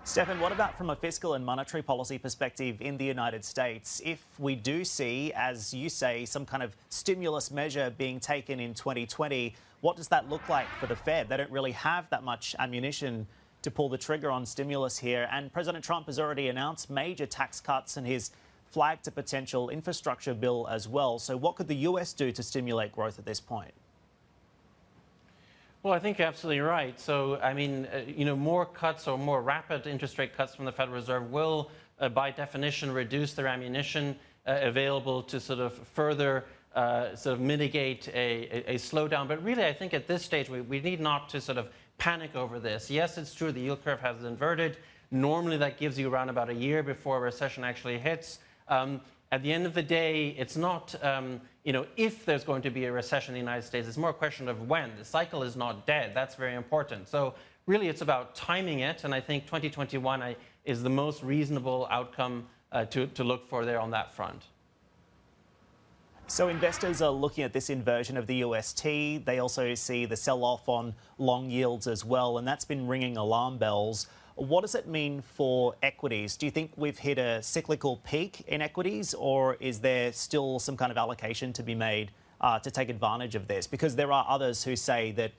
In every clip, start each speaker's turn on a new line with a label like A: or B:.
A: Stefan, what about from a fiscal and monetary policy perspective in the United States? If we do see, as you say, some kind of stimulus measure being taken in 2020, what does that look like for the Fed? They don't really have that much ammunition to pull the trigger on stimulus here. And President Trump has already announced major tax cuts and his flagged a potential infrastructure bill as well. So what could the US do to stimulate growth at this point?
B: Well, I think you're absolutely right. So, I mean, more cuts or more rapid interest rate cuts from the Federal Reserve will, by definition, reduce their ammunition available to sort of further mitigate a slowdown. But really, I think at this stage, we need not to sort of panic over this. Yes, it's true the yield curve has inverted. Normally, that gives you around about a year before a recession actually hits. At the end of the day, it's not, if there's going to be a recession in the United States, it's more a question of when. The cycle is not dead. That's very important. So really, it's about timing it. And I think 2021 is the most reasonable outcome to look for there on that front.
A: So investors are looking at this inversion of the UST. They also see the sell-off on long yields as well, and that's been ringing alarm bells. What does it mean for equities? Do you think we've hit a cyclical peak in equities, or is there still some kind of allocation to be made to take advantage of this? Because there are others who say that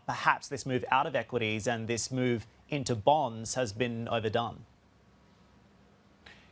A: perhaps this move out of equities and this move into bonds has been overdone.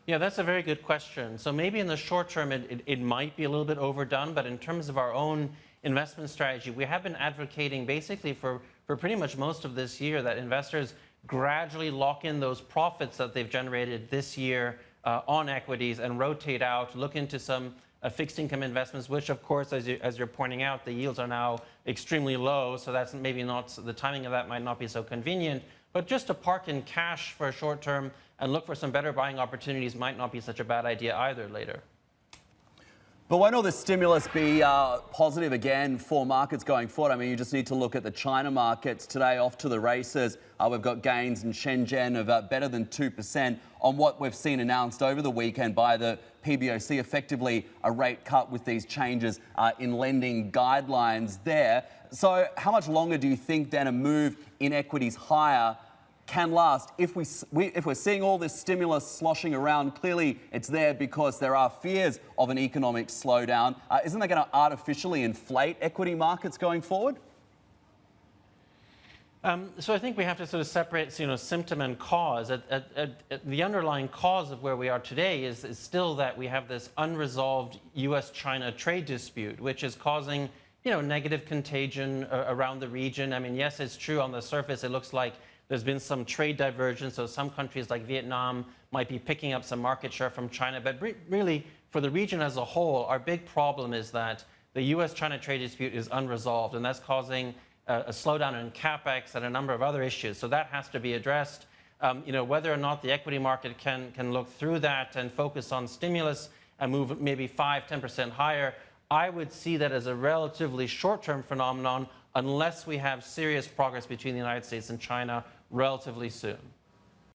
B: Yeah, that's a very good question. So maybe in the short term, it might be a little bit overdone, but in terms of our own investment strategy, we have been advocating basically for pretty much most of this year that investors gradually lock in those profits that they've generated this year on equities and rotate out, look into some fixed income investments, which of course, as you're pointing out, the yields are now extremely low. So that's maybe not, the timing of that might not be so convenient, but just to park in cash for a short term and look for some better buying opportunities might not be such a bad idea either later.
C: But won't all this stimulus be positive again for markets going forward? I mean, you just need to look at the China markets today, off to the races. We've got gains in Shenzhen of better than 2% on what we've seen announced over the weekend by the PBOC, effectively a rate cut with these changes in lending guidelines there. So how much longer do you think then a move in equities higher can last if we're seeing all this stimulus sloshing around? Clearly it's there because there are fears of an economic slowdown. Isn't that going to artificially inflate equity markets going forward?
B: So I think we have to sort of separate, symptom and cause. The underlying cause of where we are today is still that we have this unresolved U.S.-China trade dispute, which is causing, negative contagion around the region. I mean, yes, it's true on the surface. It looks like there's been some trade divergence, so some countries like Vietnam might be picking up some market share from China. But really, for the region as a whole, our big problem is that the U.S.-China trade dispute is unresolved, and that's causing a slowdown in capex and a number of other issues. So that has to be addressed. Whether or not the equity market can look through that and focus on stimulus and move maybe 5–10% higher, I would see that as a relatively short-term phenomenon unless we have serious progress between the United States and China relatively soon.